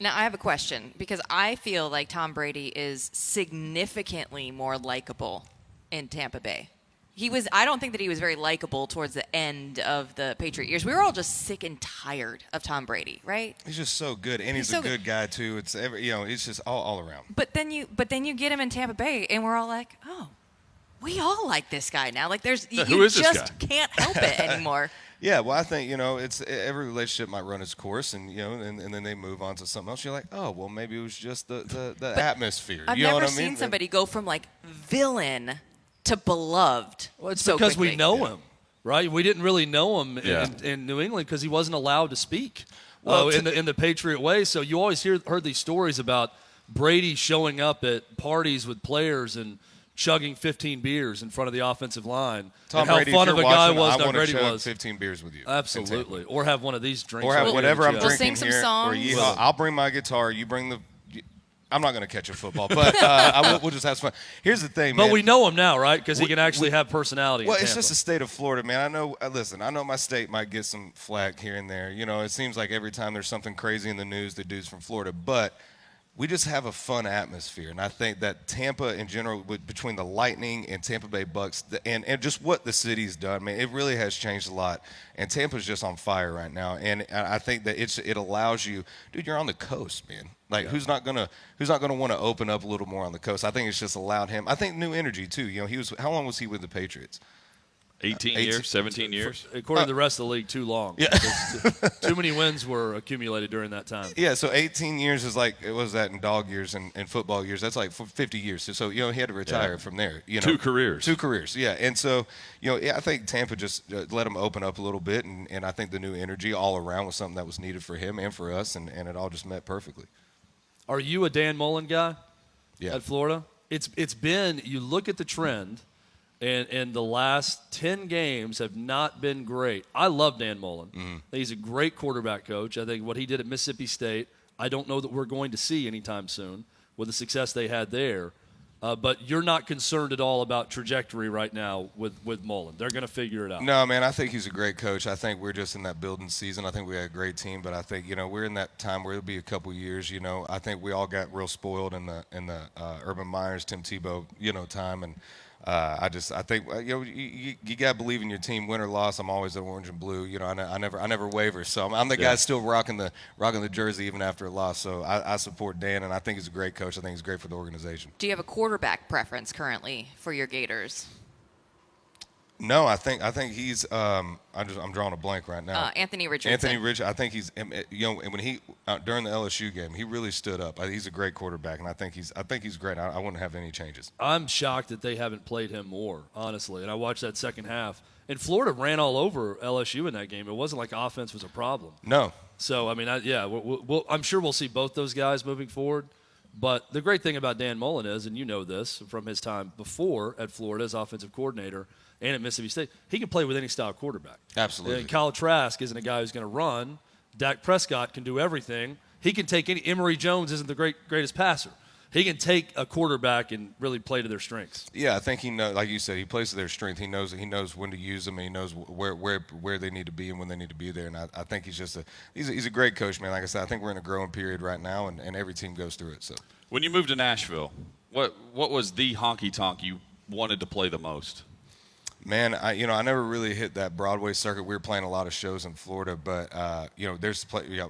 Now, I have a question because I feel like Tom Brady is significantly more likable in Tampa Bay. I don't think that he was very likable towards the end of the Patriot years. We were all just sick and tired of Tom Brady, right? He's just so good, and he's a good guy too. It's it's just all around. But then you get him in Tampa Bay, and we're all like, oh, we all like this guy now. Like you just can't help it anymore. Yeah, well, I think it's every relationship might run its course, and and then they move on to something else. You're like, oh, well, maybe it was just the atmosphere. I've never seen somebody go from like villain to beloved. Well, it's so because quickly. we know him, right? We didn't really know him in New England because he wasn't allowed to speak in the Patriot way. So you always heard these stories about Brady showing up at parties with players and chugging 15 beers in front of the offensive line. Tom and how Brady, fun if of a you're guy watching, was I Tom Brady chug was. 15 beers with you. Absolutely. Or have one of these drinks. Or have whatever I'm drinking sing some here. songs. Or I'll bring my guitar. You bring the. I'm not going to catch a football, but we'll just have some fun. Here's the thing, man. But we know him now, right? Because he can actually have personality. Well, in it's Tampa. just the state of Florida, man. I know. Listen, I know my state might get some flack here and there. It seems like every time there's something crazy in the news, the dude's from Florida, but we just have a fun atmosphere, and I think that Tampa in general, between the Lightning and Tampa Bay Bucks, and just what the city's done, man, it really has changed a lot. And Tampa's just on fire right now, and I think that it allows you, dude. You're on the coast, man. Like who's not gonna want to open up a little more on the coast? I think it's just allowed him. I think new energy too. How long was he with the Patriots? 18 years, 17 years. According to the rest of the league, too long. Yeah. Too many wins were accumulated during that time. Yeah, so 18 years is like, it was that in dog years and football years. That's like 50 years. So, he had to retire from there. Two careers. Two careers, yeah. And so, I think Tampa just let him open up a little bit, and I think the new energy all around was something that was needed for him and for us, and it all just met perfectly. Are you a Dan Mullen guy at Florida? It's been, you look at the trend, and the last 10 games have not been great. I love Dan Mullen. Mm-hmm. He's a great quarterback coach. I think what he did at Mississippi State, I don't know that we're going to see anytime soon with the success they had there. But you're not concerned at all about trajectory right now with Mullen. They're going to figure it out. No, man, I think he's a great coach. I think we're just in that building season. I think we had a great team, but I think, we're in that time where it'll be a couple years, I think we all got real spoiled in the Urban Meyers, Tim Tebow, time, and I think you got to believe in your team, win or loss. I'm always the orange and blue. I never waver. So I'm the guy still rocking the jersey even after a loss. So I support Dan, and I think he's a great coach. I think he's great for the organization. Do you have a quarterback preference currently for your Gators? No, I think he's. I'm drawing a blank right now. Anthony Richardson. Anthony Richardson. I think he's. And when he during the LSU game, he really stood up. He's a great quarterback, and I think he's great. I wouldn't have any changes. I'm shocked that they haven't played him more, honestly. And I watched that second half, and Florida ran all over LSU in that game. It wasn't like offense was a problem. No. So I mean, I'm sure we'll see both those guys moving forward. But the great thing about Dan Mullen is, and you know this from his time before at Florida as offensive coordinator and at Mississippi State, he can play with any style quarterback. Absolutely. And Kyle Trask isn't a guy who's going to run. Dak Prescott can do everything. He can take any. Emory Jones isn't the greatest passer. He can take a quarterback and really play to their strengths. Yeah, I think he knows. Like you said, he plays to their strength. He knows when to use them, and he knows where they need to be and when they need to be there. And I think he's a great coach, man. Like I said, I think we're in a growing period right now, and every team goes through it. So when you moved to Nashville, what was the honky tonk you wanted to play the most? Man, I never really hit that Broadway circuit. We were playing a lot of shows in Florida, but there's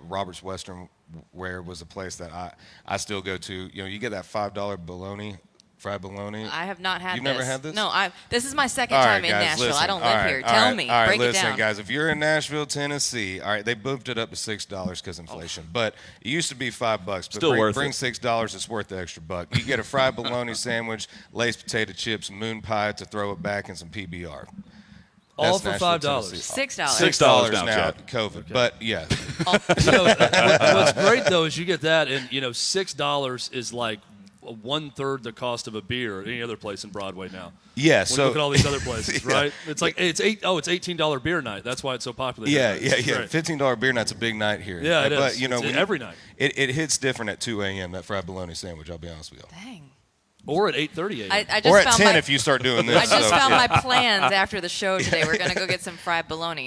Robert's Western Ware was a place that I still go to. You get that $5 fried bologna. I have not had this. You've never had this? No, this is my second time in Nashville. I don't live here. Tell me. Break it down. Listen, guys, if you're in Nashville, Tennessee, all right, they bumped it up to $6 because inflation. But it used to be $5. But Still worth bring it. $6, it's worth the extra buck. You get a fried bologna sandwich, Lay's potato chips, moon pie to throw it back, and some PBR. All for $5. $6. $6 now, Chad. COVID. Okay. But, yeah. What's great, though, is you get that, and, $6 is like one-third the cost of a beer at any other place in Broadway now. Yeah, so look at all these other places, right? It's like it's $18 beer night. That's why it's so popular. Yeah. Right. $15 beer night's a big night here. Yeah, it but, is. Every night. It hits different at 2 a.m. that fried bologna sandwich. I'll be honest with you. Dang. Or at 8:30 a.m. I just or at found 10 if you start doing this. I just found my plans after the show today. We're going to go get some fried bologna.